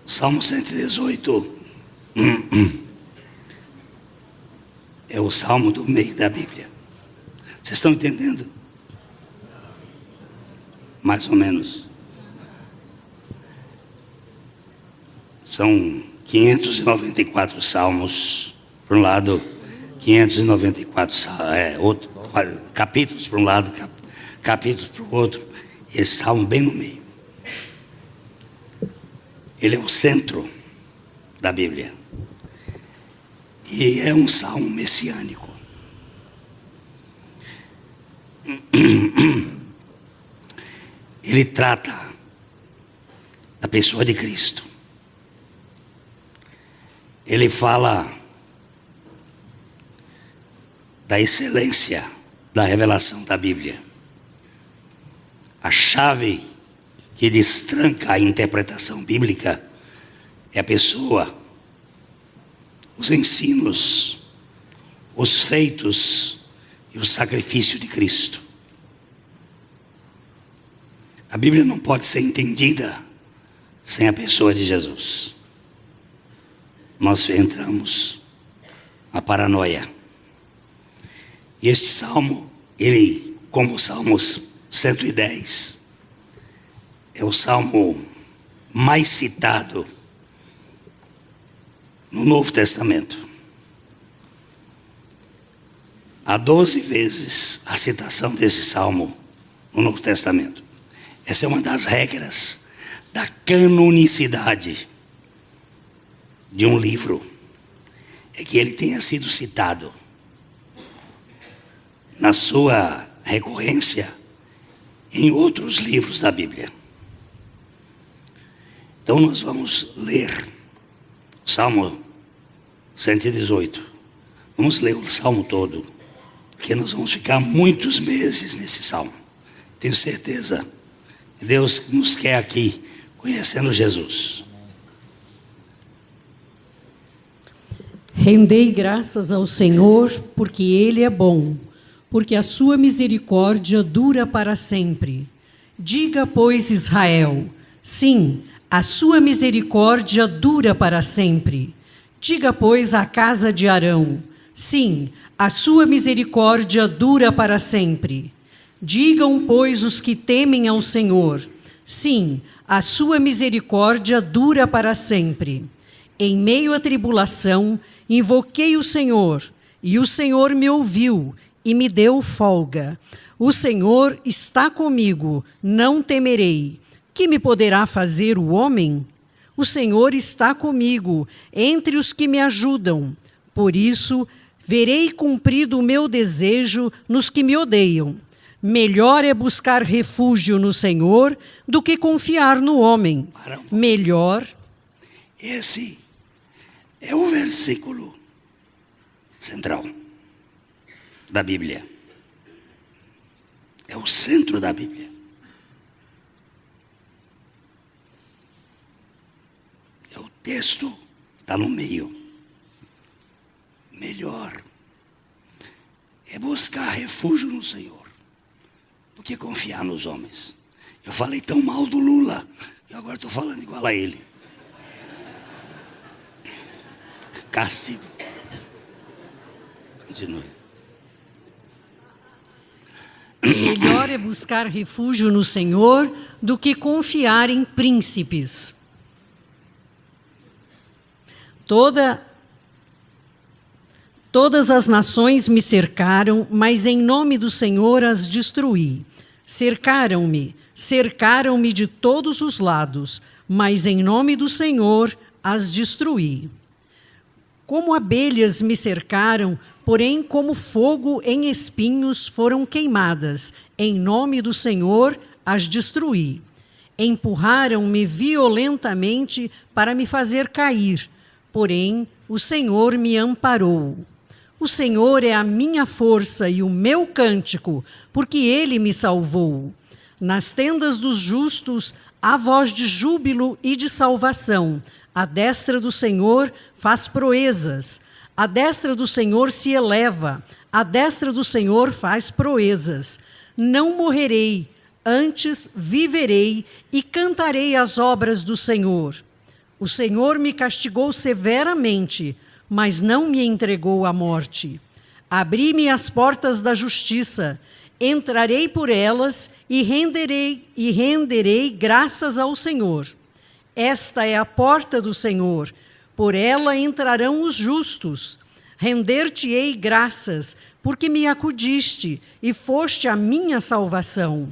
Salmo 118 é o salmo do meio da Bíblia. Vocês estão entendendo? Mais ou menos. São 594 salmos, por um lado, 594 capítulos para um lado, capítulos para o outro, e esse salmo bem no meio. Ele é o centro da Bíblia. E é um salmo messiânico. Ele trata da pessoa de Cristo. Ele fala da excelência da revelação da Bíblia. A chave que destranca a interpretação bíblica é a pessoa, os ensinos, os feitos e o sacrifício de Cristo. A Bíblia não pode ser entendida sem a pessoa de Jesus. Nós entramos na paranoia. E este salmo, ele, como o Salmo 110, é o salmo mais citado no Novo Testamento. Há 12 vezes a citação desse salmo no Novo Testamento. Essa é uma das regras da canonicidade de um livro, é que ele tenha sido citado na sua recorrência em outros livros da Bíblia. Então nós vamos ler o Salmo 118. Vamos ler o Salmo todo, porque nós vamos ficar muitos meses nesse Salmo. Tenho certeza que Deus nos quer aqui, conhecendo Jesus. Rendei graças ao Senhor, porque Ele é bom, porque a sua misericórdia dura para sempre. Diga, pois, Israel, sim, a sua misericórdia dura para sempre. Diga, pois, a casa de Arão, sim, a sua misericórdia dura para sempre. Digam, pois, os que temem ao Senhor, sim, a sua misericórdia dura para sempre. Em meio à tribulação, invoquei o Senhor, e o Senhor me ouviu e me deu folga. O Senhor está comigo, não temerei. Que me poderá fazer o homem? O Senhor está comigo, entre os que me ajudam. Por isso, verei cumprido o meu desejo nos que me odeiam. Melhor é buscar refúgio no Senhor do que confiar no homem. Melhor. Esse é o versículo central da Bíblia. É o centro da Bíblia. É o texto que está no meio. Melhor é buscar refúgio no Senhor do que confiar nos homens. Eu falei tão mal do Lula, que agora estou falando igual a ele. Castigo. Continue. Melhor é buscar refúgio no Senhor do que confiar em príncipes. Todas as nações me cercaram, mas em nome do Senhor as destruí. Cercaram-me de todos os lados, mas em nome do Senhor as destruí. Como abelhas me cercaram, porém como fogo em espinhos foram queimadas. Em nome do Senhor as destruí. Empurraram-me violentamente para me fazer cair, porém o Senhor me amparou. O Senhor é a minha força e o meu cântico, porque Ele me salvou. Nas tendas dos justos há voz de júbilo e de salvação. A destra do Senhor faz proezas. A destra do Senhor se eleva. A destra do Senhor faz proezas. Não morrerei, antes viverei e cantarei as obras do Senhor. O Senhor me castigou severamente, mas não me entregou à morte. Abri-me as portas da justiça, entrarei por elas e renderei graças ao Senhor. Esta é a porta do Senhor, por ela entrarão os justos. Render-te-ei graças, porque me acudiste e foste a minha salvação.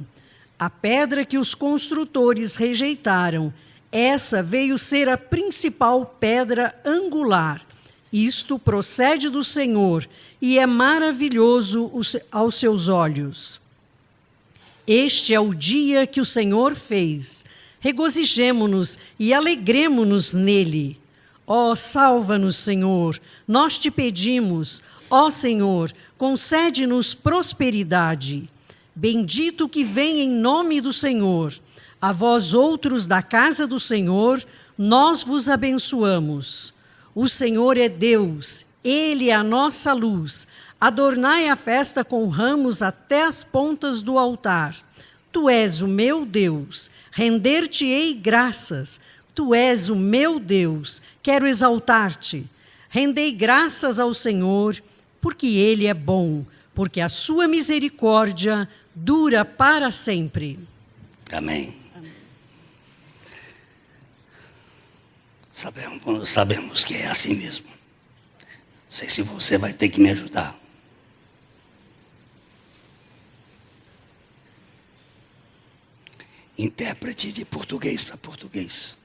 A pedra que os construtores rejeitaram, essa veio ser a principal pedra angular. Isto procede do Senhor e é maravilhoso aos seus olhos. Este é o dia que o Senhor fez. Regozijemo-nos e alegremo-nos nele. Ó, salva-nos, Senhor, nós te pedimos. Ó, Senhor, concede-nos prosperidade. Bendito que vem em nome do Senhor. A vós outros da casa do Senhor, nós vos abençoamos. O Senhor é Deus, Ele é a nossa luz. Adornai a festa com ramos até as pontas do altar. Tu és o meu Deus, render-te-ei graças. Tu és o meu Deus, quero exaltar-te. Rendei graças ao Senhor, porque Ele é bom, porque a sua misericórdia dura para sempre. Amém. Sabemos que é assim mesmo. Não sei se você vai ter que me ajudar. Intérprete de português para português.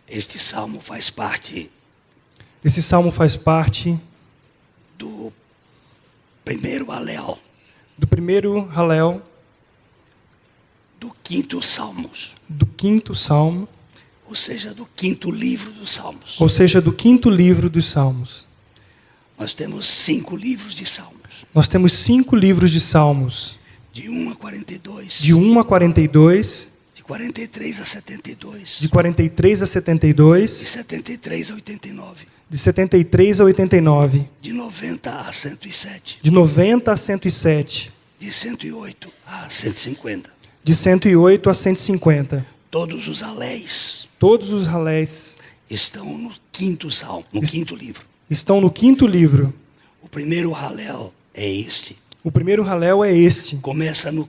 Este salmo faz parte Esse salmo faz parte do primeiro Halel, do primeiro Halel, do quinto Salmos, do quinto salmo, ou seja, do quinto livro dos Salmos. ou seja, do quinto livro dos Salmos. Nós temos 5 livros de Salmos, Nós temos 5 livros de Salmos, de 1 a 42, de 1 a 42, de 43 a 72, de 43 a de 72, 73 a 89, de 73 a 89, de 90 a 107, de 90 a 107, de 108 a 150. de 108 a 150. Todos os haléis Todos os halés estão no quinto salmo, no quinto livro. estão no quinto livro. O primeiro halel é este. O primeiro Halel é este. Começa no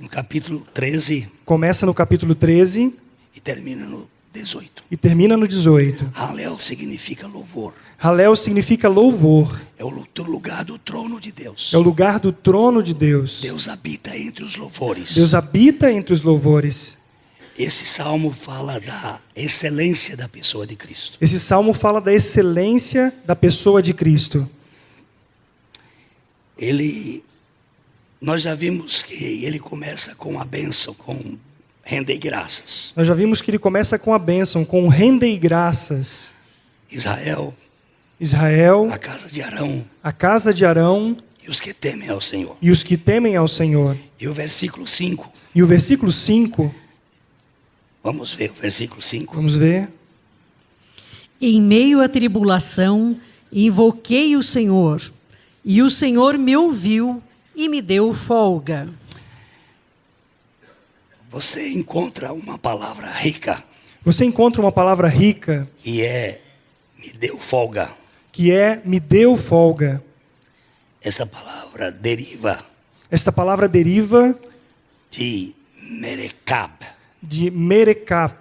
capítulo 13 Começa no capítulo 13 e termina no 18. e termina no 18. Halel significa louvor. Halel significa louvor. É o lugar do trono de Deus. É o lugar do trono de Deus. Deus habita entre os louvores. Deus habita entre os louvores. Esse salmo fala da excelência da pessoa de Cristo. Esse salmo fala da excelência da pessoa de Cristo. Nós já vimos que ele começa com a bênção, com render graças. Nós já vimos que ele começa com a bênção, com rendei graças. Israel, Israel, a casa de Arão a casa de Arão e os que temem ao Senhor. e os que temem ao Senhor. E o versículo 5, E o versículo 5, vamos ver o versículo 5. vamos ver. Em meio à tribulação, invoquei o Senhor, e o Senhor me ouviu e me deu folga. Você encontra uma palavra rica, Você encontra uma palavra rica, que é me deu folga. que é me deu folga. Essa palavra deriva Esta palavra deriva de merekab, de Merekap,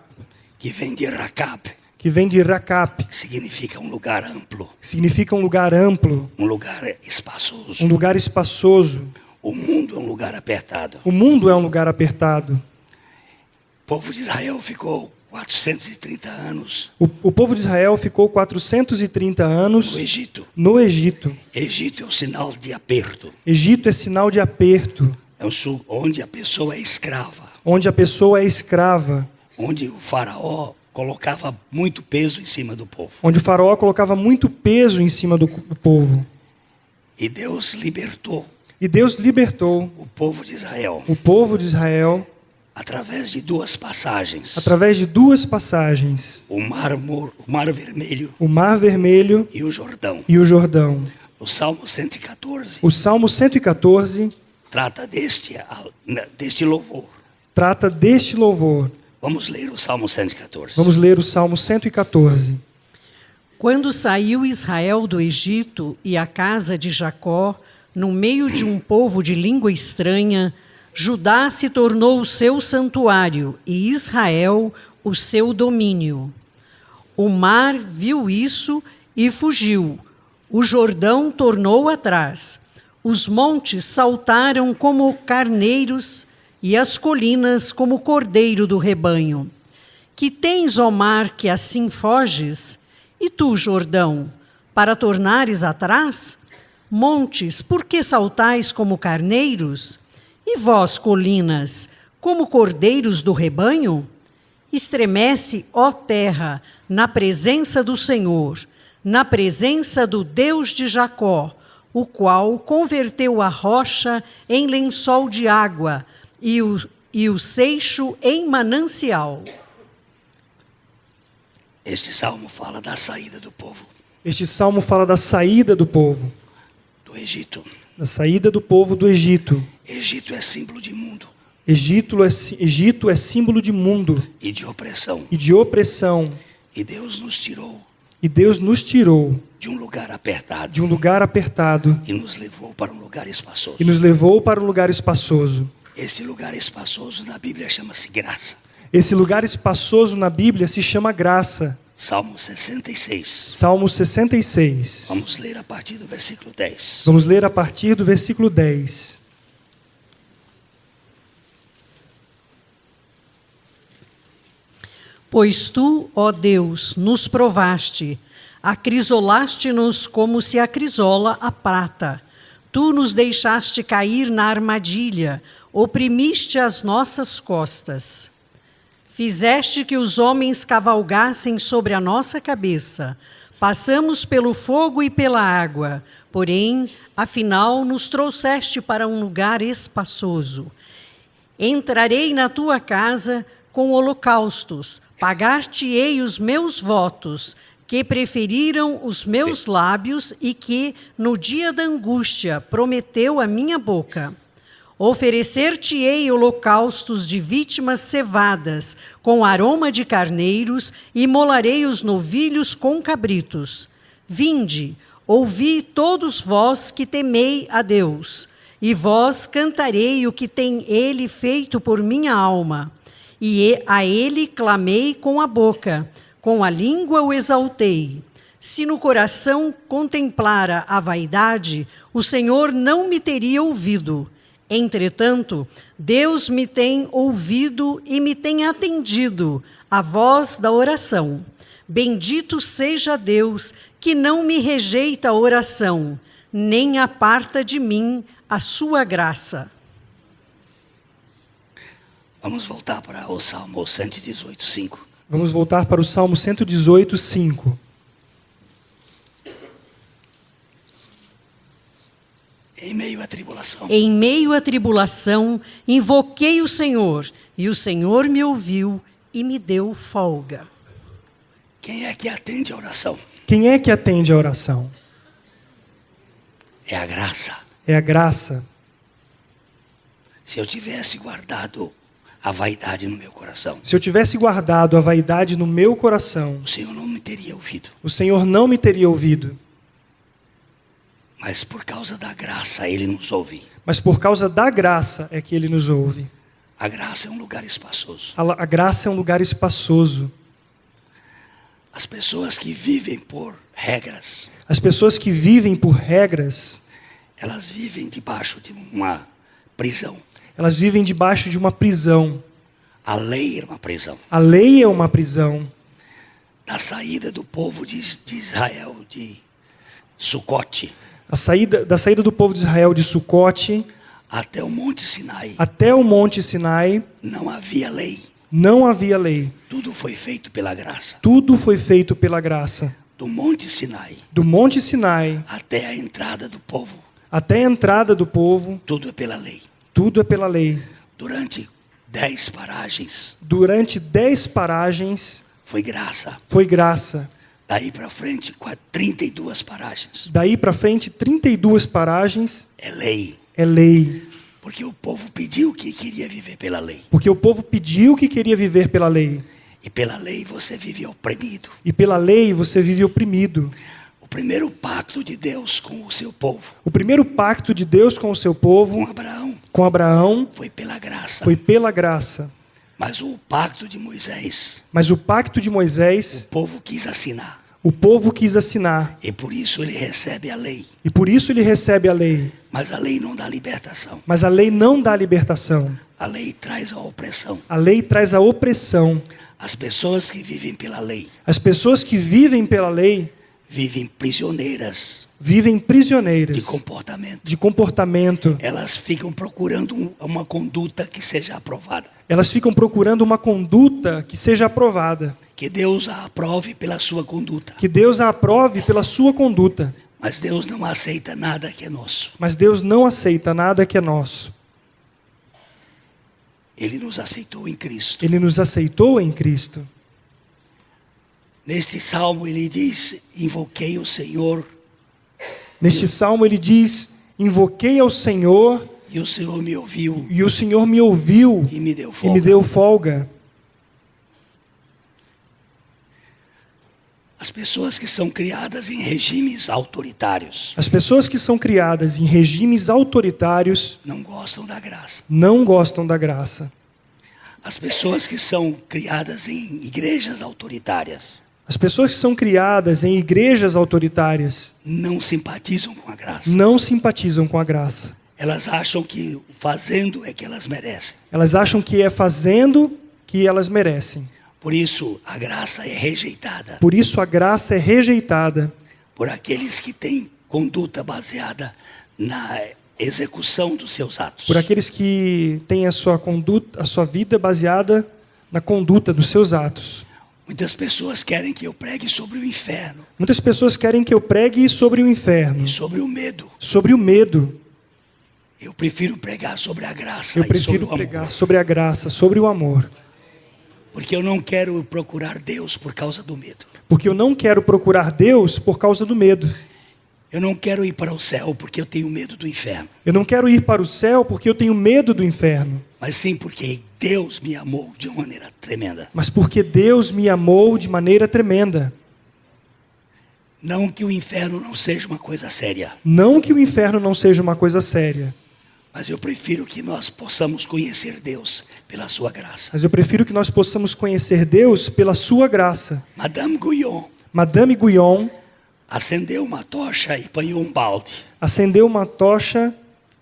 que vem de rakab, que vem de Rakap, que significa um lugar amplo, que significa um lugar amplo, um lugar espaçoso. um lugar espaçoso. O mundo é um lugar apertado. O mundo é um lugar apertado. O povo de Israel ficou 430 anos O povo de Israel ficou 430 anos no Egito. no Egito. Egito é um sinal de aperto. Egito é sinal de aperto, É onde a pessoa é escrava. onde a pessoa é escrava, Onde o faraó colocava muito peso em cima do povo. onde o faraó colocava muito peso em cima do povo. E Deus libertou E Deus libertou o povo de Israel o povo de Israel através de duas passagens, através de duas passagens, o Mar Vermelho o Mar Vermelho e o Jordão. e o Jordão. O Salmo 114 O Salmo 114 trata deste louvor. trata deste louvor. Vamos ler o Salmo 114. Vamos ler o Salmo 114. Quando saiu Israel do Egito e a casa de Jacó, no meio de um povo de língua estranha, Judá se tornou o seu santuário e Israel o seu domínio. O mar viu isso e fugiu. O Jordão tornou atrás. Os montes saltaram como carneiros e as colinas como cordeiro do rebanho. Que tens, ó mar, que assim foges? E tu, Jordão, para tornares atrás? Montes, por que saltais como carneiros? E vós, colinas, como cordeiros do rebanho? Estremece, ó terra, na presença do Senhor, na presença do Deus de Jacó, o qual converteu a rocha em lençol de água e o seixo em manancial. Este salmo fala da saída do povo Este salmo fala da saída do povo, do Egito. da saída do povo do Egito. Egito é símbolo de mundo Egito é símbolo de mundo e de opressão. e de opressão. E Deus nos tirou E Deus nos tirou de um lugar apertado de um lugar apertado e nos levou para um lugar espaçoso. e nos levou para um lugar espaçoso. Esse lugar espaçoso na Bíblia chama-se graça. Esse lugar espaçoso na Bíblia se chama graça. Salmo 66. Salmo 66. Vamos ler a partir do versículo 10. Vamos ler a partir do versículo 10. Pois tu, ó Deus, nos provaste, acrisolaste-nos como se acrisola a prata. Tu nos deixaste cair na armadilha, oprimiste as nossas costas. Fizeste que os homens cavalgassem sobre a nossa cabeça. Passamos pelo fogo e pela água, porém, afinal, nos trouxeste para um lugar espaçoso. Entrarei na tua casa com holocaustos, pagar-te-ei os meus votos, que preferiram os meus lábios e que, no dia da angústia, prometeu a minha boca. Oferecer-te-ei holocaustos de vítimas cevadas, com aroma de carneiros, e molarei os novilhos com cabritos. Vinde, ouvi todos vós que temei a Deus, e vós cantarei o que tem ele feito por minha alma. E a ele clamei com a boca, com a língua o exaltei. Se no coração contemplara a vaidade, o Senhor não me teria ouvido. Entretanto, Deus me tem ouvido e me tem atendido a voz da oração. Bendito seja Deus, que não me rejeita a oração, nem aparta de mim a sua graça. Vamos voltar para o Salmo 118, 5. Vamos voltar para o Salmo 118, 5. Em meio à tribulação, Em meio à tribulação, invoquei o Senhor, e o Senhor me ouviu e me deu folga. quem é que atende a oração? Quem é que atende a oração? É a graça. É a graça. Se eu tivesse guardado a vaidade no meu coração, Se eu tivesse guardado a vaidade no meu coração, o Senhor não me teria ouvido. o Senhor não me teria ouvido. Mas por causa da graça, Ele nos ouve. Mas por causa da graça é que Ele nos ouve. A graça é um lugar espaçoso. A graça é um lugar espaçoso. As pessoas que vivem por regras, As pessoas que vivem por regras, elas vivem debaixo de uma prisão. elas vivem debaixo de uma prisão. A lei era uma prisão. A lei é uma prisão. Da saída do povo de Israel de Sucote Da saída do povo de Israel de Sucote até o Monte Sinai, até o Monte Sinai, não havia lei. não havia lei. Tudo foi feito pela graça. Tudo foi feito pela graça. Do Monte Sinai Do Monte Sinai até a entrada do povo, até a entrada do povo, tudo é pela lei. tudo é pela lei. Durante 10 paragens Durante 10 paragens foi graça. foi graça. Daí para frente, 32 paragens Daí para frente, 32 paragens é lei. é lei. Porque o povo pediu que queria viver pela lei. Porque o povo pediu que queria viver pela lei. E pela lei você vive oprimido. E pela lei você vive oprimido. O primeiro pacto de Deus com o seu povo, O primeiro pacto de Deus com o seu com povo, Abraão, com Abraão, foi pela graça. foi pela graça. Mas o pacto de Moisés, Mas o pacto de o Moisés, povo quis assinar. o povo quis assinar. E por isso ele recebe a lei. E por isso ele recebe a lei. Mas a lei não dá libertação. Mas a lei não dá libertação. A lei traz a opressão. A lei traz a opressão. As pessoas que vivem pela lei As pessoas que vivem pela lei vivem prisioneiras vivem de prisioneiras comportamento. de comportamento. Elas ficam procurando uma conduta que seja aprovada. Elas ficam procurando uma conduta que seja aprovada. Que Deus a aprove pela sua conduta. Que Deus a aprove pela sua conduta. Mas Deus não aceita nada que é nosso. Mas Deus não aceita nada que é nosso. Ele nos aceitou em Cristo. Ele nos aceitou em Cristo. Neste salmo ele diz: invoquei o Senhor Neste salmo ele diz: invoquei ao Senhor e o Senhor me ouviu e o Senhor me ouviu e me deu e folga. me deu folga. As pessoas que são criadas em regimes autoritários As pessoas que são criadas em regimes autoritários não gostam da graça. não gostam da graça. As pessoas que são criadas em igrejas autoritárias As pessoas que são criadas em igrejas autoritárias não simpatizam com a graça. não simpatizam com a graça. Elas acham que fazendo é que elas merecem. Elas acham que é fazendo que elas merecem. Por isso, a graça é rejeitada Por isso a graça é rejeitada por aqueles que têm conduta baseada na execução dos seus atos. por aqueles que têm a sua conduta, a sua vida baseada na conduta dos seus atos. Muitas pessoas querem que eu pregue sobre o inferno Muitas pessoas querem que eu pregue sobre o inferno, e sobre o medo. sobre o medo. Eu prefiro pregar sobre a graça Eu e sobre prefiro o amor. pregar sobre a graça, sobre o amor. Porque eu não quero procurar Deus por causa do medo. Porque eu não quero procurar Deus por causa do medo. Eu não quero ir para o céu porque eu tenho medo do inferno. Eu não quero ir para o céu porque eu tenho medo do inferno. Mas sim porque Deus me amou de uma maneira tremenda. Mas porque Deus me amou de maneira tremenda. Não que o inferno não seja uma coisa séria. Não que o inferno não seja uma coisa séria. Mas eu prefiro que nós possamos conhecer Deus pela sua graça. Mas eu prefiro que nós possamos conhecer Deus pela sua graça. Madame Guyon Madame Guyon acendeu uma tocha e apanhou um balde. acendeu uma tocha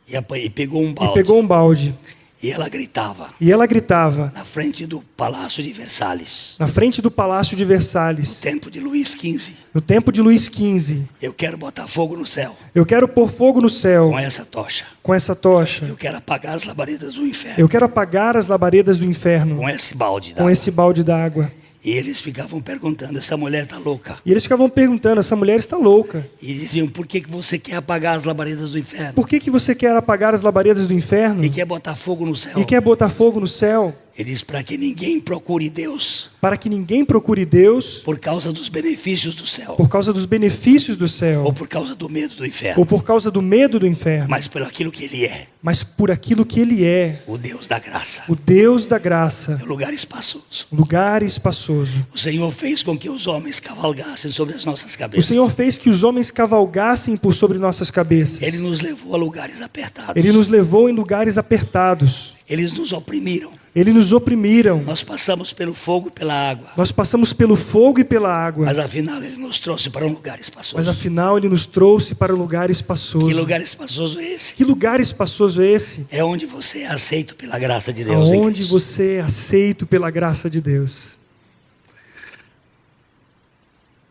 E pegou um e balde. pegou um balde. E ela gritava E ela gritava na frente do Palácio de Versalhes, na frente do Palácio de Versalhes, tempo de Luís XV. no tempo de Luís XV. Eu quero botar fogo no céu Eu quero pôr fogo no céu com essa tocha. com essa tocha. Eu quero apagar as labaredas do inferno Eu quero apagar as labaredas do inferno com esse balde com d'água. esse balde d'água. E eles ficavam perguntando: essa mulher está louca? E eles ficavam perguntando: essa mulher está louca. E diziam: por que você quer apagar as labaredas do inferno? Por que você quer apagar as labaredas do inferno E quer botar fogo no céu? e quer botar fogo no céu? Ele diz: para que ninguém procure Deus Para que ninguém procure Deus por causa dos benefícios do céu, por causa dos benefícios do ou céu por causa do medo do ou inferno, por causa do medo do inferno, mas por aquilo que Ele é, mas por aquilo que Ele é, o Deus da graça, o Deus da graça, o lugar espaçoso. lugar espaçoso. O Senhor fez com que os homens cavalgassem sobre as nossas O cabeças. Senhor fez que os homens cavalgassem por sobre nossas cabeças. Ele nos levou a lugares apertados. Ele nos levou em lugares apertados. Eles nos oprimiram. Eles nos oprimiram. Nós passamos pelo fogo e pela água. Nós passamos pelo fogo e pela água. Mas afinal Ele nos trouxe para um lugar espaçoso. Mas afinal Ele nos trouxe para o lugar espaçoso. Que lugar espaçoso é esse? Que lugar espaçoso é esse? É onde você é aceito pela graça de Deus. em Aonde Cristo. você é aceito pela graça de Deus.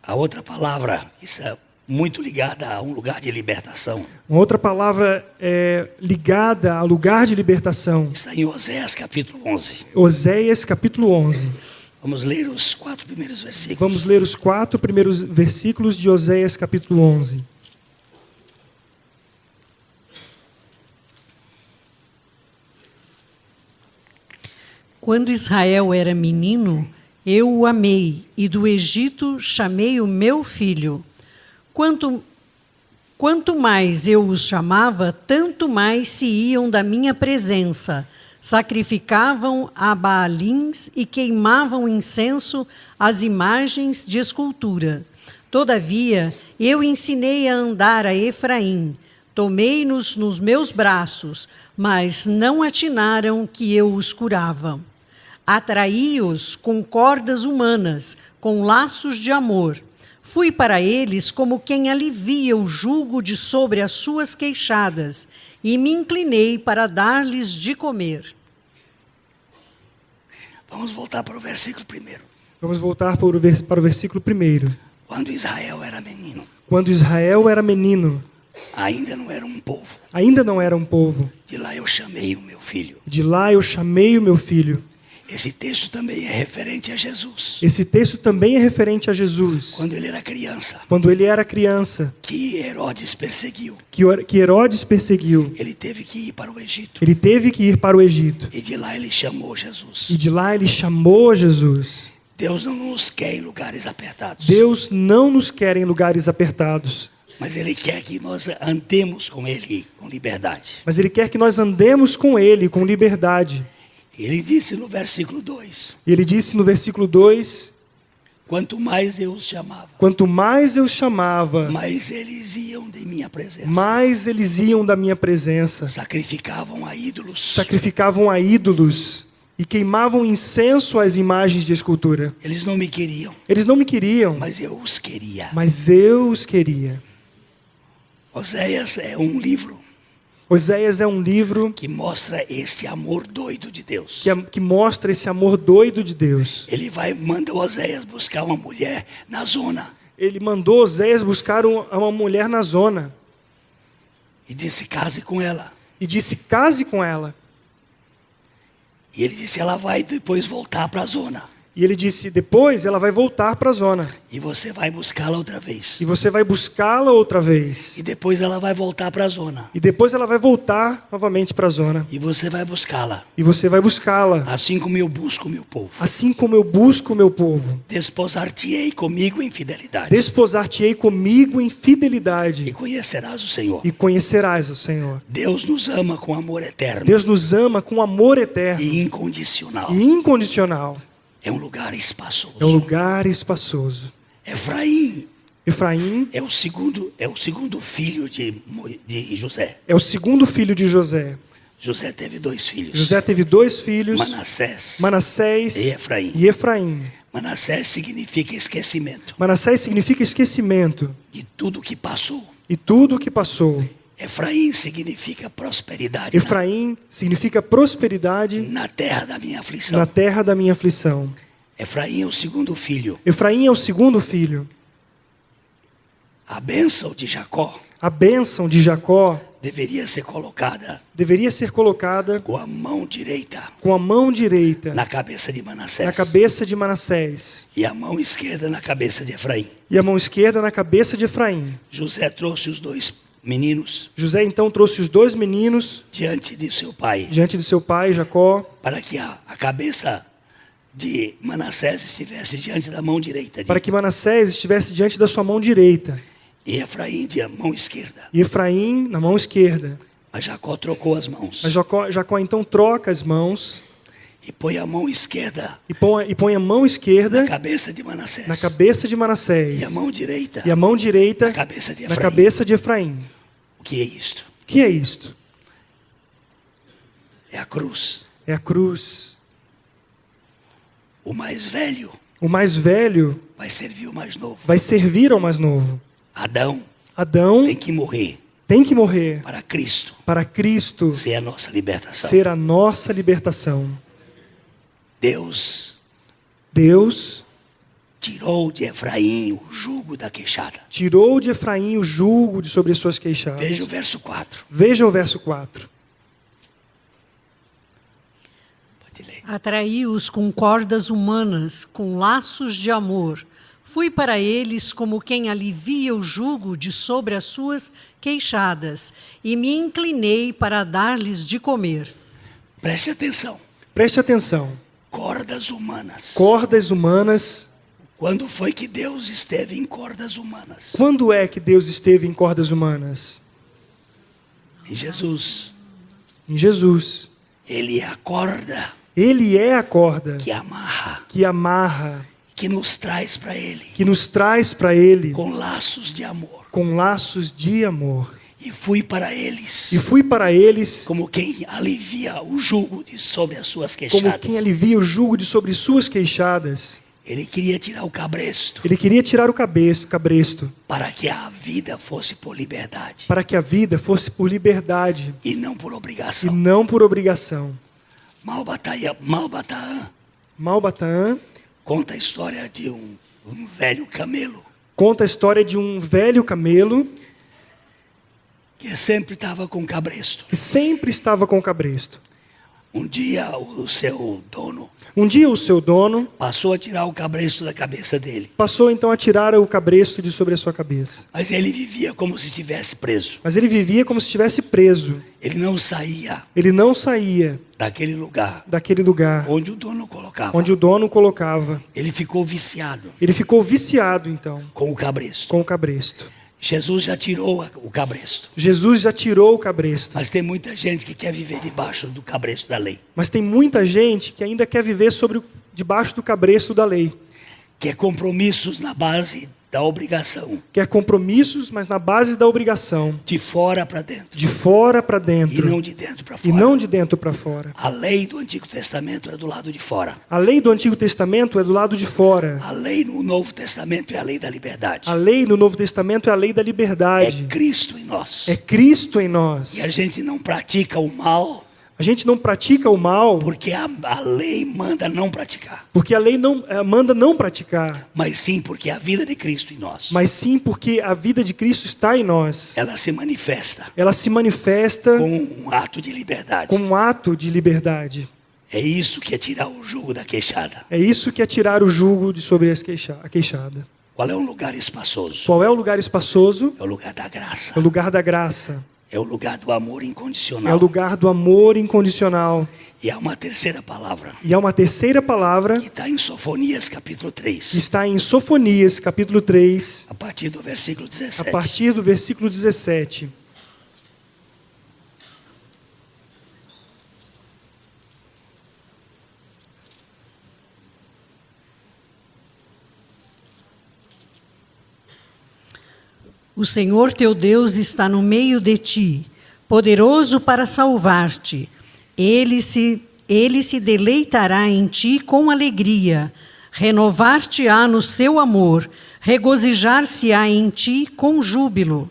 A outra palavra que está muito ligada a um lugar de libertação Uma outra palavra ligada ao lugar de libertação. está em Oséias capítulo 11. Oséias capítulo 11. Vamos ler os 4 primeiros versículos. Vamos ler os 4 primeiros versículos de Oséias capítulo 11. Quando Israel era menino, eu o amei, e do Egito chamei o meu filho. Quanto mais eu os chamava, tanto mais se iam da minha presença. Sacrificavam a Baalins e queimavam incenso às imagens de escultura. Todavia, eu ensinei a andar a Efraim, tomei-nos nos meus braços, mas não atinaram que eu os curava. Atraí-os com cordas humanas, com laços de amor. Fui para eles como quem alivia o jugo de sobre as suas queixadas, e me inclinei para dar-lhes de comer. Vamos voltar para o versículo 1. Vamos voltar para o versículo 1. Quando Israel era menino, Quando Israel era menino, ainda não era um povo. ainda não era um povo. De lá eu chamei o meu filho. De lá eu chamei o meu filho. Esse texto também é referente a Jesus. Esse texto também é referente a Jesus. Quando ele era criança, Quando ele era criança, que Herodes perseguiu, que Herodes perseguiu, ele teve que ir para o Egito. ele teve que ir para o Egito. E de lá ele chamou Jesus. E de lá ele chamou Jesus. Deus não nos quer em lugares apertados. Deus não nos quer em lugares apertados, Mas ele quer que nós andemos com ele com liberdade. mas ele quer que nós andemos com ele com liberdade. Ele disse no versículo 2: E ele disse no versículo 2, quanto mais eu os chamava, quanto mais eu os chamava, mais eles iam de minha presença. mais eles iam da minha presença. Sacrificavam a ídolos. Sacrificavam a ídolos e queimavam incenso às imagens de escultura. Eles não me queriam, Eles não me queriam, mas eu os queria. mas eu os queria. Oséias é um livro Oséias é um livro que mostra esse amor doido de Deus. que mostra esse amor doido de Deus. Ele manda Oséias buscar uma mulher na zona. Ele mandou Oséias buscar uma mulher na zona E disse, case com ela. e disse, case com ela. E ele disse, ela vai depois voltar para a zona. E ele disse, depois ela vai voltar para a zona. E você vai buscá-la outra vez. E você vai buscá-la outra vez. E depois ela vai voltar para a zona. E depois ela vai voltar novamente para a zona. E você vai buscá-la. E você vai buscá-la. Assim como eu busco o meu povo. Assim como eu busco o meu povo. Desposar-te-ei comigo em fidelidade. Desposar-te-ei comigo em fidelidade. E conhecerás o Senhor. E conhecerás o Senhor. Deus nos ama com amor eterno. Deus nos ama com amor eterno E incondicional. e incondicional. É um lugar espaçoso. É um lugar espaçoso. Efraim Efraim é o segundo filho de José. é o segundo filho de José. José teve 2 filhos. José teve 2 filhos, Manassés. Manassés E Efraim. e Efraim. Manassés significa esquecimento Manassés significa esquecimento de tudo que passou. e tudo o que passou. Efraim significa prosperidade Efraim significa prosperidade na terra da minha aflição. na terra da minha aflição. Efraim é o segundo filho. Efraim é o segundo filho. A bênção de Jacó A bênção de Jacó deveria ser colocada deveria ser colocada com a mão direita com a mão direita na cabeça de Manassés. na cabeça de Manassés E a mão esquerda na cabeça de Efraim. e a mão esquerda na cabeça de Efraim. José trouxe os 2 meninos José então trouxe os 2 meninos diante de seu pai, diante de seu pai Jacó, para que a cabeça de Manassés estivesse diante da mão direita para que Manassés estivesse diante da sua mão direita e Efraim de mão esquerda. e Efraim na mão esquerda. Mas Jacó trocou as mãos Mas Jacó então troca as mãos e põe a mão esquerda e põe a mão esquerda na cabeça de Manassés na cabeça de Manassés e a mão direita e a mão direita na cabeça de na Efraim. cabeça de Efraim. O que é isto? O que é isto? É a cruz. É a cruz. O mais velho O mais velho vai servir o mais novo. vai servir ao mais novo. Adão Adão tem que morrer tem que morrer para Cristo para Cristo ser a nossa libertação. ser a nossa libertação. Deus Deus tirou de Efraim o jugo da queixada. tirou de Efraim o jugo de sobre as suas queixadas. Veja o verso 4. Veja o verso 4. Pode ler. Atraí-os com cordas humanas, com laços de amor. Fui para eles como quem alivia o jugo de sobre as suas queixadas, e me inclinei para dar-lhes de comer. Preste atenção. Preste atenção. cordas humanas. Cordas humanas. Quando foi que Deus esteve em cordas humanas? Quando é que Deus esteve em cordas humanas? Em Jesus. Em Jesus. Ele é a corda Ele é a corda que amarra, que nos traz para Ele, que nos traz para Ele com laços de amor. com laços de amor. E fui para eles, E fui para eles como quem alivia o jugo de sobre as suas como queixadas. quem alivia o jugo de sobre suas queixadas. Ele queria tirar o cabresto Ele queria tirar o cabresto para que a vida fosse por liberdade para que a vida fosse por liberdade e não por e obrigação. não por obrigação. Malbataã Malbataã conta a história de um velho camelo conta a história de um velho camelo que sempre estava com cabresto. que sempre estava com cabresto. Um dia o seu dono Um dia o seu dono passou a tirar o cabresto da cabeça dele, passou então a tirar o cabresto de sobre a sua cabeça. mas ele vivia como se estivesse preso. Mas ele vivia como se estivesse preso. Ele não saía Ele não saía daquele lugar daquele lugar onde o dono colocava. onde o dono o colocava. Ele ficou viciado Ele ficou viciado então com o cabresto. com o cabresto. Jesus já tirou o cabresto, Jesus já tirou o cabresto. mas tem muita gente que quer viver debaixo do cabresto da lei. Mas tem muita gente que ainda quer viver debaixo do cabresto da lei. Quer compromissos na base da obrigação, Quer compromissos, mas na base da obrigação. de fora para dentro De fora para e dentro. não de dentro para E fora. não de dentro para fora. A lei do Antigo Testamento era do lado de fora. A lei do Antigo Testamento é do lado de fora. A lei no Novo Testamento é a lei da liberdade. A lei no Novo Testamento é a lei da É liberdade. Cristo em nós. É Cristo em nós. E a gente não pratica o mal A gente não pratica o mal porque a lei manda não praticar, porque a lei não manda não praticar, mas sim porque a vida de Cristo em nós, mas sim porque a vida de Cristo está em nós. ela se manifesta Ela se manifesta com um ato de liberdade. como um ato de liberdade. É isso que é tirar o jugo da queixada. É isso que é tirar o jugo de sobre a queixada. Qual é um lugar espaçoso? Qual é o lugar espaçoso? É o lugar da graça. É o lugar da graça. É o lugar do amor É incondicional. o lugar do amor incondicional. E há uma terceira palavra E há uma terceira palavra que está em Sofonias capítulo que 3, está em Sofonias, capítulo 3, a partir do versículo a 17. partir do versículo 17. O Senhor teu Deus está no meio de ti, poderoso para salvar-te. Ele se deleitará em ti com alegria, renovar-te-á no seu amor, regozijar-se-á em ti com júbilo.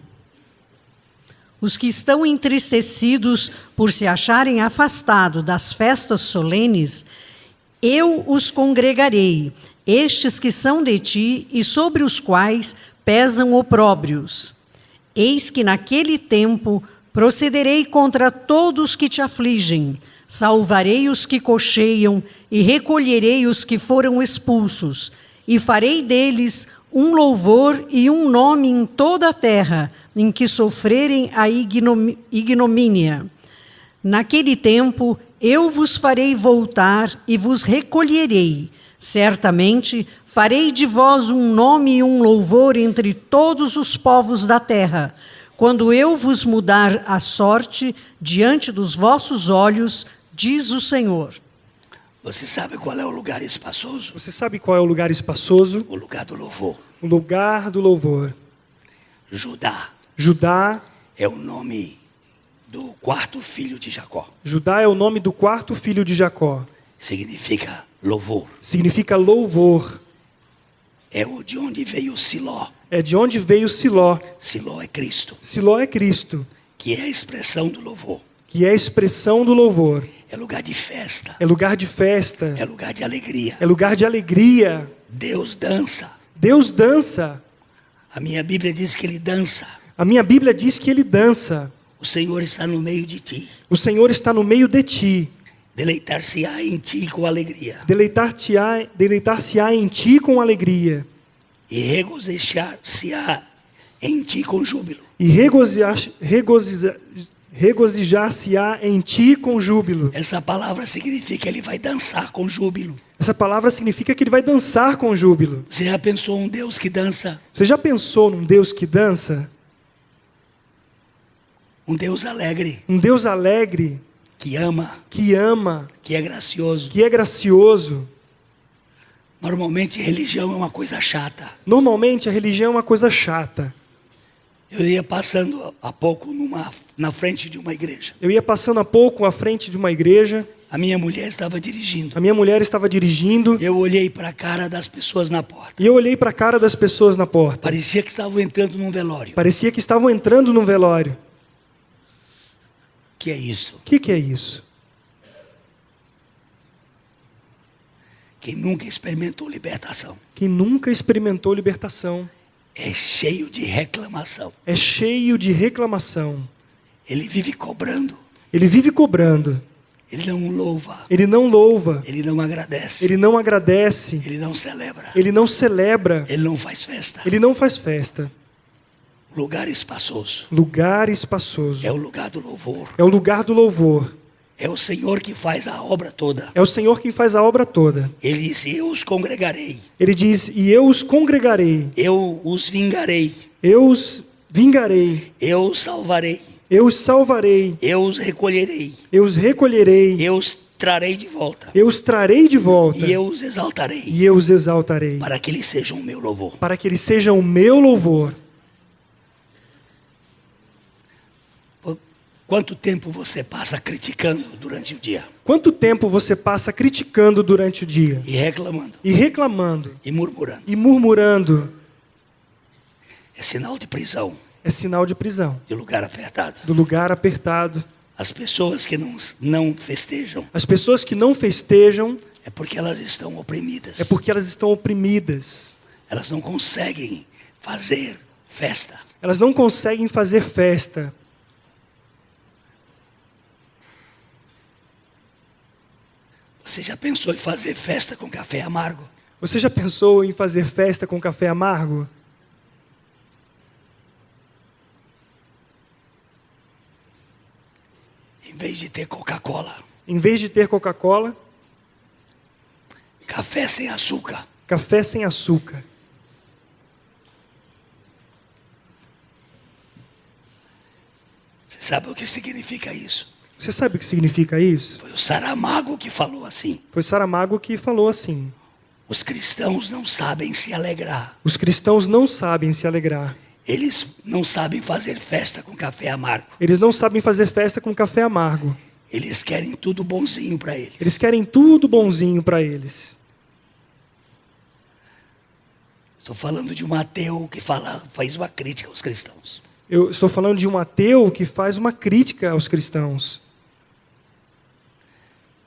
Os que estão entristecidos por se acharem afastados das festas solenes, eu os congregarei, estes que são de ti e sobre os quais pesam opróbrios. Eis que naquele tempo procederei contra todos que te afligem, salvarei os que cocheiam e recolherei os que foram expulsos, e farei deles um louvor e um nome em toda a terra, em que sofrerem a ignomínia. Naquele tempo eu vos farei voltar e vos recolherei. Certamente farei de vós um nome e um louvor entre todos os povos da terra, quando eu vos mudar a sorte diante dos vossos olhos, diz o Senhor. Você sabe qual é o lugar espaçoso? Você sabe qual é o lugar espaçoso? O lugar do louvor. O lugar do louvor. Judá Judá. é o nome do quarto filho de Jacó. Judá é o nome do quarto filho de Jacó. Significa louvor. Significa louvor. É de onde veio Siló. É de onde veio Siló. Siló é Cristo, Siló é Cristo, que é a expressão do louvor. que é a expressão do louvor. É lugar de festa. É lugar de festa. É lugar de alegria. É lugar de alegria. Deus dança. Deus dança. A minha Bíblia diz que Ele dança. A minha Bíblia diz que Ele dança. O Senhor está no meio de ti. O Senhor está no meio de ti. Deleitar-se-á em ti com alegria. Deleitar-se-á em ti com alegria. E regozijar-se-á em ti com júbilo. E Regozijar-se-á em ti com júbilo. Essa palavra significa ele vai dançar com júbilo. Essa palavra significa que ele vai dançar com júbilo. Você já pensou um Deus que dança? Você já pensou num Deus que dança? Um Deus alegre, Um Deus alegre, que ama, que ama, que é gracioso. que é gracioso. Normalmente religião é uma coisa chata. Normalmente a religião é uma coisa chata. Eu ia passando há pouco na frente de uma igreja. Eu ia passando há pouco à frente de uma igreja. A minha mulher estava dirigindo. A minha mulher estava dirigindo. Eu olhei para a cara das pessoas na porta. E eu olhei para a cara das pessoas na porta. Parecia que estavam entrando num velório. Parecia que estavam entrando num velório. Que é isso? O que é isso? Quem nunca experimentou libertação Quem nunca experimentou libertação é cheio de reclamação. é cheio de reclamação. Ele vive cobrando. Ele vive cobrando. Ele não louva. Ele não louva. Ele não agradece. Ele não agradece. Ele não celebra. Ele não celebra. Ele não faz festa. Ele não faz festa. Lugar espaçoso. Lugar espaçoso. É o lugar do louvor. É o lugar do louvor. É o Senhor que faz a obra toda. É o Senhor quem faz a obra toda. Ele disse: eu os congregarei. Ele diz: e eu os congregarei. Eu os vingarei. Eu os vingarei. Eu os salvarei. Eu os salvarei. Eu os recolherei. Eu os recolherei. Eu os trarei de volta. Eu os trarei de volta. E eu os exaltarei. E eu os exaltarei. Para que eles sejam o meu louvor. Para que eles sejam o meu louvor. Quanto tempo você passa criticando durante o dia? Quanto tempo você passa criticando durante o dia? E reclamando. E reclamando. E murmurando. E murmurando. É sinal de prisão. É sinal de prisão. De lugar apertado. Do lugar apertado. As pessoas que não festejam. As pessoas que não festejam. É porque elas estão oprimidas. É porque elas estão oprimidas. Elas não conseguem fazer festa. Elas não conseguem fazer festa. Você já pensou em fazer festa com café amargo? Você já pensou em fazer festa com café amargo? Em vez de ter Coca-Cola. Em vez de ter Coca-Cola, café sem açúcar. Café sem açúcar. Você sabe o que significa isso? Você sabe o que significa isso? Foi o Saramago que falou assim. Foi Saramago que falou assim. Os cristãos não sabem se alegrar. Os cristãos não sabem se alegrar. Eles não sabem fazer festa com café amargo. Eles não sabem fazer festa com café amargo. Eles querem tudo bonzinho para eles. Eles querem tudo bonzinho para eles. Estou falando de um ateu que faz uma crítica aos cristãos. Eu estou falando de um ateu que faz uma crítica aos cristãos.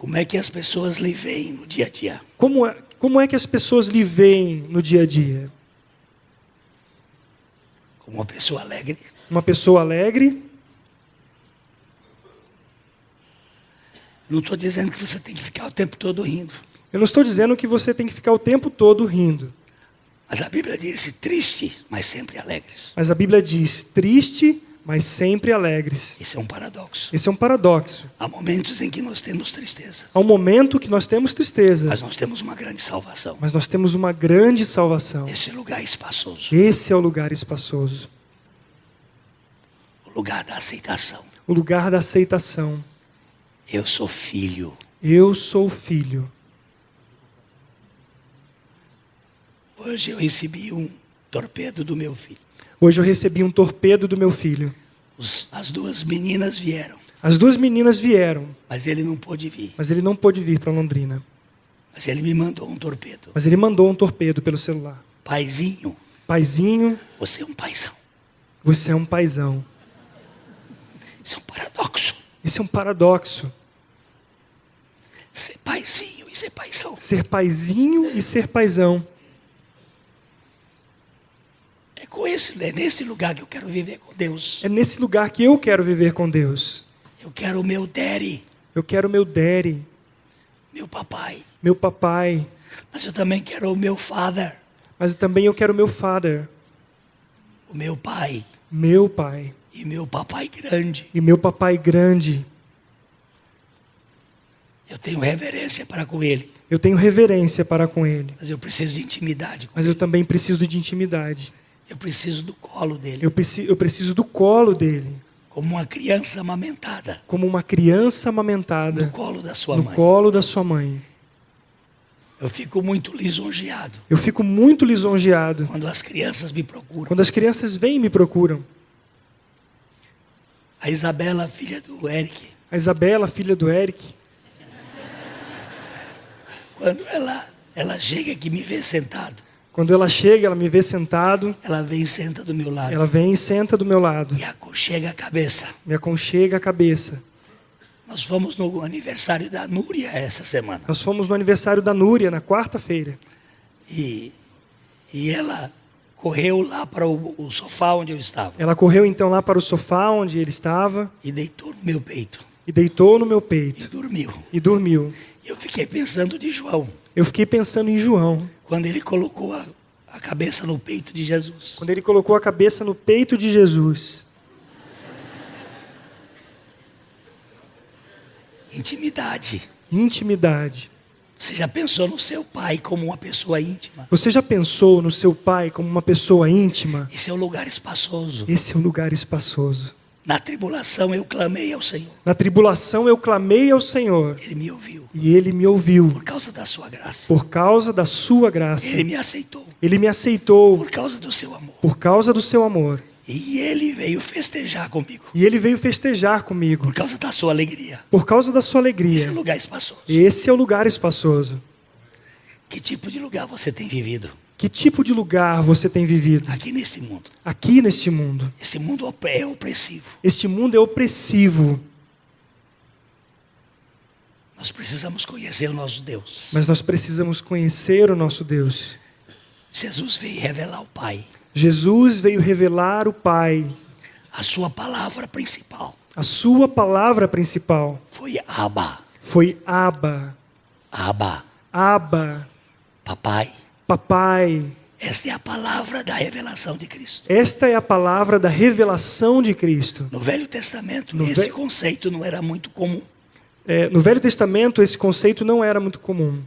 Como é que as pessoas lhe veem no dia a dia? Como é que as pessoas lhe veem no dia a dia? Como uma pessoa alegre. Uma pessoa alegre. Não estou dizendo que você tem que ficar o tempo todo rindo. Eu não estou dizendo que você tem que ficar o tempo todo rindo. Mas a Bíblia diz triste, mas sempre alegres. Mas a Bíblia diz triste, mas sempre alegres. Esse é um paradoxo. Esse é um paradoxo. Há momentos em que nós temos tristeza. Há um momento que nós temos tristeza. Mas nós temos uma grande salvação. Mas nós temos uma grande salvação. Esse lugar espaçoso. Esse é o lugar espaçoso. O lugar da aceitação. O lugar da aceitação. Eu sou filho. Eu sou filho. Hoje eu recebi um torpedo do meu filho. Hoje eu recebi um torpedo do meu filho. As duas meninas vieram. As duas meninas vieram. Mas ele não pôde vir. Mas ele não pôde vir para Londrina. Mas ele me mandou um torpedo. Mas ele mandou um torpedo pelo celular. Paizinho. Paizinho. Você é um paizão. Você é um paizão. Isso é um paradoxo. Esse é um paradoxo. Ser paizinho e ser paizão. Ser paizinho e ser paizão. É nesse lugar que eu quero viver com Deus. É nesse lugar que eu quero viver com Deus. Eu quero o meu daddy. Eu quero o meu daddy. Meu papai. Meu papai. Mas eu também quero o meu father. Mas também eu quero o meu father. O meu pai. Meu pai. e meu papai grande. e meu papai grande. Eu tenho reverência para com ele, Eu tenho reverência para com ele, mas eu preciso de intimidade com mas ele. eu também preciso de intimidade. Eu preciso do colo dele, Eu preciso do colo dele, como uma criança amamentada como uma criança no amamentada colo da sua no mãe. colo da sua mãe. Eu fico muito lisonjeado Eu fico muito lisonjeado quando as crianças me procuram. quando as crianças vêm e me procuram. A Isabela, filha do Eric, A Isabela, filha do Eric, quando ela chega aqui e me vê sentado, quando ela chega, ela me vê sentado, ela vem e senta do meu lado ela vem e senta do meu lado, e aconchega a cabeça. me aconchega a cabeça. Nós fomos no aniversário da Núria essa semana. Nós fomos no aniversário da Núria, na quarta-feira. E ela correu lá para o sofá onde eu estava Ela correu então lá para o sofá onde ele estava e deitou no meu peito e deitou no meu e peito dormiu. e dormiu. Eu fiquei pensando de João, Eu fiquei pensando em João, quando ele colocou a cabeça no peito de Jesus. quando ele colocou a cabeça no peito de Jesus. Intimidade. Intimidade. Você já pensou no seu pai como uma pessoa íntima? Você já pensou no seu pai como uma pessoa íntima? Esse é um lugar espaçoso. Esse é um lugar espaçoso. Na tribulação eu clamei ao Senhor. Na tribulação eu clamei ao Senhor Ele me ouviu. e Ele me ouviu. Por causa da sua graça. Por causa da sua graça, Ele me aceitou. Ele me aceitou Por causa do seu amor. por causa do seu amor. E ele veio festejar comigo. E Ele veio festejar comigo Por causa da sua alegria. por causa da sua Esse é alegria. um lugar espaçoso. Esse é o lugar espaçoso. Que tipo de lugar você tem vivido Que tipo de lugar você tem vivido aqui nesse mundo? aqui neste mundo? Esse mundo é opressivo. Este mundo é opressivo, Nós precisamos conhecer o nosso Deus. mas nós precisamos conhecer o nosso Deus. Jesus veio revelar o Pai. Jesus veio revelar o Pai. A sua palavra principal A sua palavra principal foi Abba. foi Abba. Abba. Abba, Papai. Papai. Esta é a palavra da revelação de Cristo. Esta é a palavra da revelação de Cristo. No Velho Testamento, No esse Ve- conceito não era muito comum. No Velho Testamento, esse conceito não era muito comum.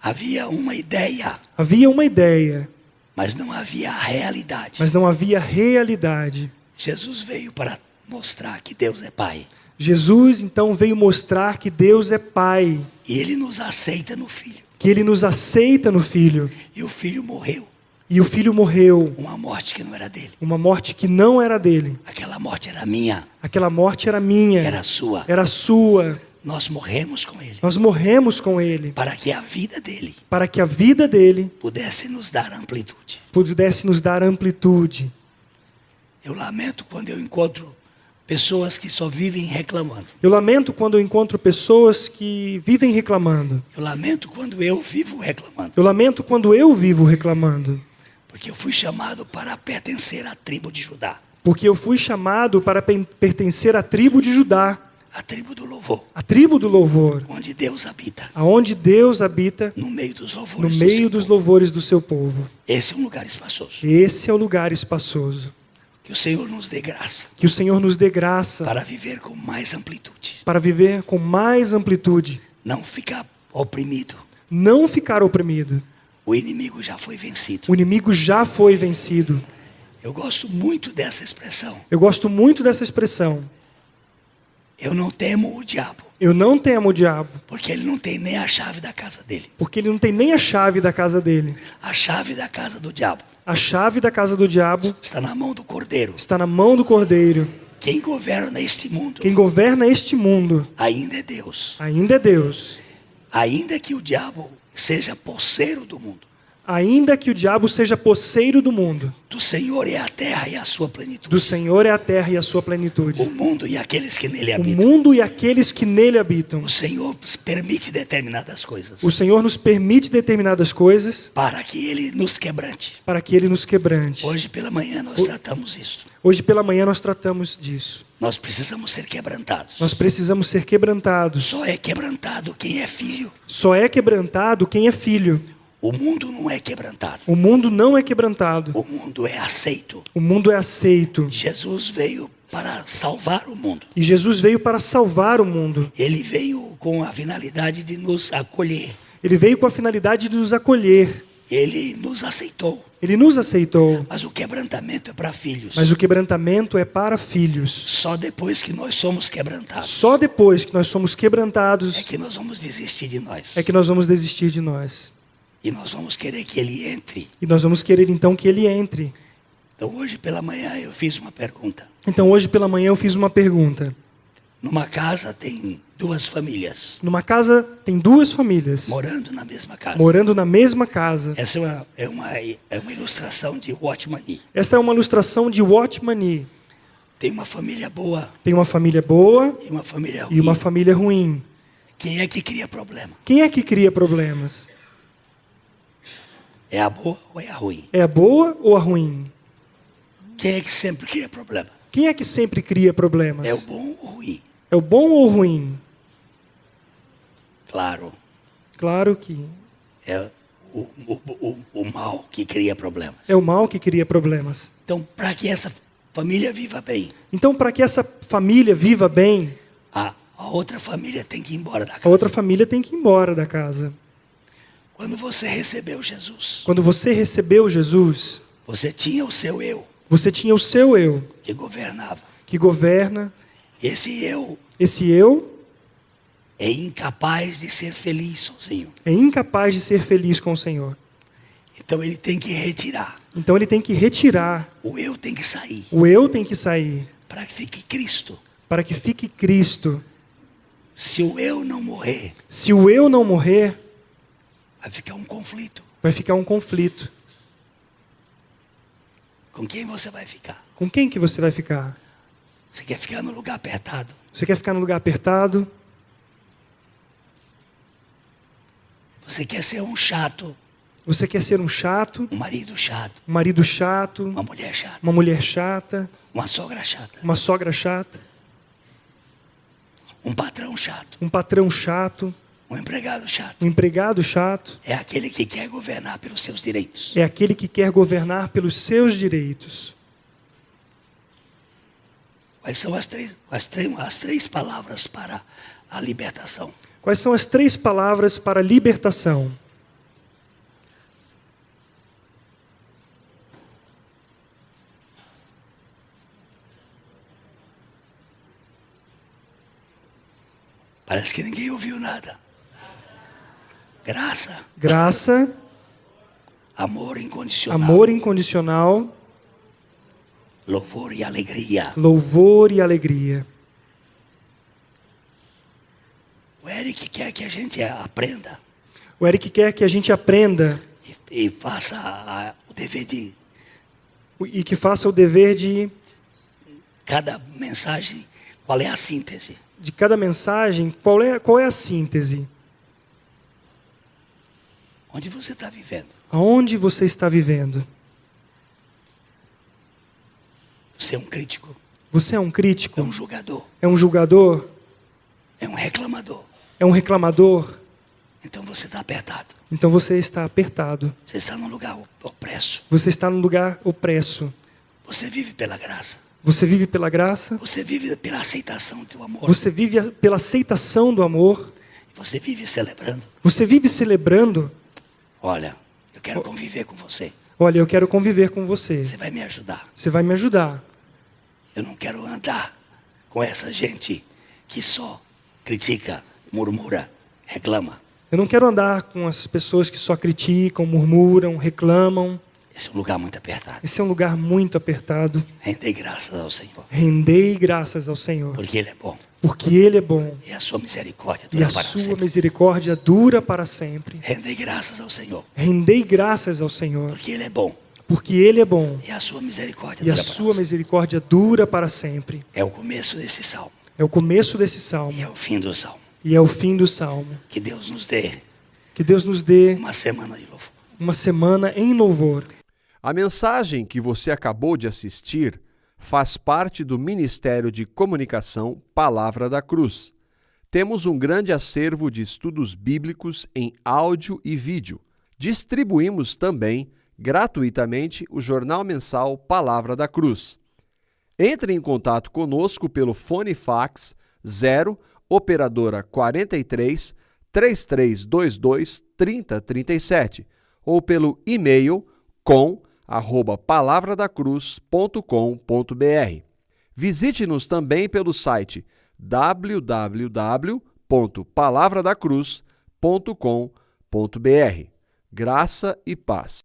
Havia uma ideia, Havia uma ideia, mas não havia a realidade. mas não havia realidade. Jesus veio para mostrar que Deus é Pai. Jesus, então, veio mostrar que Deus é Pai, E Ele nos aceita no Filho. que Ele nos aceita no Filho. E o Filho morreu. E o Filho morreu, Uma morte que não era dele. uma morte que não era dele. Aquela morte era minha, Aquela morte era minha, era sua. era sua. Nós morremos com Ele. Nós morremos com Ele, Para que a vida dele para que a vida dele pudesse nos dar amplitude. pudesse nos dar amplitude. Eu lamento quando eu encontro pessoas que só vivem reclamando. Eu lamento quando eu encontro pessoas que vivem reclamando. Eu lamento quando eu vivo reclamando. Eu lamento quando eu vivo reclamando. Porque eu fui chamado para pertencer à tribo de Judá. Porque eu fui chamado para pertencer à tribo de Judá, A tribo do louvor. a tribo do louvor, Onde Deus habita. aonde Deus habita No meio dos no louvores do meio seu dos povo. louvores do seu povo. Esse é um lugar espaçoso. Esse é o lugar espaçoso. Que o Senhor nos dê graça Que o Senhor nos dê graça para viver com mais amplitude. para viver com mais amplitude, Não ficar oprimido. não ficar oprimido. O inimigo já foi vencido. O inimigo já foi vencido. Eu gosto muito dessa expressão. Eu gosto muito dessa expressão. Eu não temo o diabo, Eu não temo o diabo, porque ele não tem nem a chave da casa dele. porque ele não tem nem a chave da casa dele. A chave da casa do diabo A chave da casa do diabo está na mão do Cordeiro. está na mão do Cordeiro. Quem governa este mundo Quem governa este mundo ainda é Deus. ainda é Deus. Ainda que o diabo seja posseiro do mundo, Ainda que o diabo seja posseiro do mundo, do Senhor é a terra e a sua plenitude. do Senhor é a terra e a sua plenitude. O mundo e aqueles que nele O habitam. mundo e aqueles que nele habitam. O Senhor permite determinadas coisas O Senhor nos permite determinadas coisas para que ele nos quebrante. para que ele nos quebrante. Hoje pela manhã nós tratamos isso. Hoje pela manhã nós tratamos disso. Nós precisamos ser quebrantados. Nós precisamos ser quebrantados. Só é quebrantado quem é filho. Só é quebrantado quem é filho. O mundo não é quebrantado. O mundo não é quebrantado. O mundo é aceito. O mundo é aceito. Jesus veio para salvar o mundo. E Jesus veio para salvar o mundo. Ele veio com a finalidade de nos acolher. Ele veio com a finalidade de nos acolher. Ele nos aceitou. Ele nos aceitou. Mas o quebrantamento é para filhos. Mas o quebrantamento é para filhos. Só depois que nós somos quebrantados Só depois que nós somos é quebrantados que nós vamos desistir de nós. é que nós vamos desistir de nós. E nós vamos querer que ele entre. E nós vamos querer então que ele entre. Então hoje pela manhã eu fiz uma pergunta. Então hoje pela manhã eu fiz uma pergunta. Numa casa tem 2 famílias Numa casa tem 2 famílias morando na mesma casa. morando na mesma casa. Essa é uma ilustração de Watchman Nee. Essa é uma ilustração de Watchman Nee. Tem uma família boa Tem uma família boa e uma família ruim. e uma família ruim. Quem é que cria problema? Quem é que cria problemas? É a boa ou é a ruim? É a boa ou a ruim? Quem é que sempre cria problema? Quem é que sempre cria problemas? É o bom ou o ruim? É o bom ou o ruim? Claro, Claro que é o mal que cria problemas. é o mal que cria problemas. Então, para que essa família viva bem, Então, para que essa família viva bem, a outra família tem que ir embora da a casa. outra família tem que ir embora da casa. Quando você recebeu Jesus, Quando você recebeu Jesus, você tinha o seu eu você tinha o seu eu, que governava. que governa. Esse eu Esse eu é incapaz de ser feliz sozinho. é incapaz de ser feliz com o Senhor. Então ele tem que retirar. Então ele tem que retirar. O eu tem que sair O eu tem que sair para que fique Cristo. para que fique Cristo. Se o eu não morrer, Se o eu não morrer, vai ficar um conflito. vai ficar um conflito. Com quem você vai ficar? Com quem que você vai ficar? Você quer ficar no lugar apertado? Você quer ficar no lugar apertado? Você quer ser um chato, Você quer ser um chato, um marido chato, um marido chato, uma mulher chata, uma mulher chata, uma sogra chata, uma sogra chata, um patrão chato, um patrão chato, um empregado chato? um empregado chato? É aquele que quer governar pelos seus direitos. É aquele que quer governar pelos seus direitos. Quais são as três palavras para a libertação? Quais são as 3 palavras para libertação? Parece que ninguém ouviu nada. Graça, Graça, amor incondicional, amor incondicional, louvor e alegria. louvor e alegria. O Eric quer que a gente aprenda O Eric quer que a gente aprenda e faça o dever de e que faça o dever de cada mensagem, qual é a síntese. cada mensagem, qual é a síntese? Onde você está vivendo? Aonde você está vivendo? Você é um crítico, Você é um é crítico? um julgador, É um julgador? é um reclamador. É um reclamador? Então você está apertado. Então você está apertado. Você está num lugar opresso. Você está num lugar opresso. Você vive pela graça. Você vive pela graça? Você vive pela aceitação do amor. Você vive pela aceitação do amor? Você vive celebrando. Você vive celebrando? Olha, eu quero conviver com você. Olha, eu quero conviver com você. Você vai me ajudar. Você vai me ajudar. Eu não quero andar com essa gente que só critica, murmura, reclama. Eu não quero andar com essas pessoas que só criticam, murmuram, reclamam. Esse é um lugar muito apertado. Esse é um lugar muito apertado. Rendei graças ao Senhor, Rendei graças ao Senhor, porque Ele é bom. porque Ele é bom E a sua misericórdia e dura a para sua sempre. misericórdia dura para sempre. Rendei graças ao Senhor, Rendei graças ao Senhor, porque Ele é bom. porque Ele é bom E a sua misericórdia e a dura para sua sempre. misericórdia dura para sempre. É o começo desse salmo É o começo desse e salmo é o fim do salmo. e é o fim do salmo. Que Deus nos dê Que Deus nos dê uma semana de louvor. uma semana em louvor. A mensagem que você acabou de assistir faz parte do Ministério de Comunicação Palavra da Cruz. Temos um grande acervo de estudos bíblicos em áudio e vídeo, Distribuímos também gratuitamente o jornal mensal Palavra da Cruz. Entre em contato conosco pelo fone fax 0 operadora 43 3322 3037 ou pelo e-mail com@palavradacruz.com.br. Visite-nos também pelo site www.palavradacruz.com.br. Graça e paz.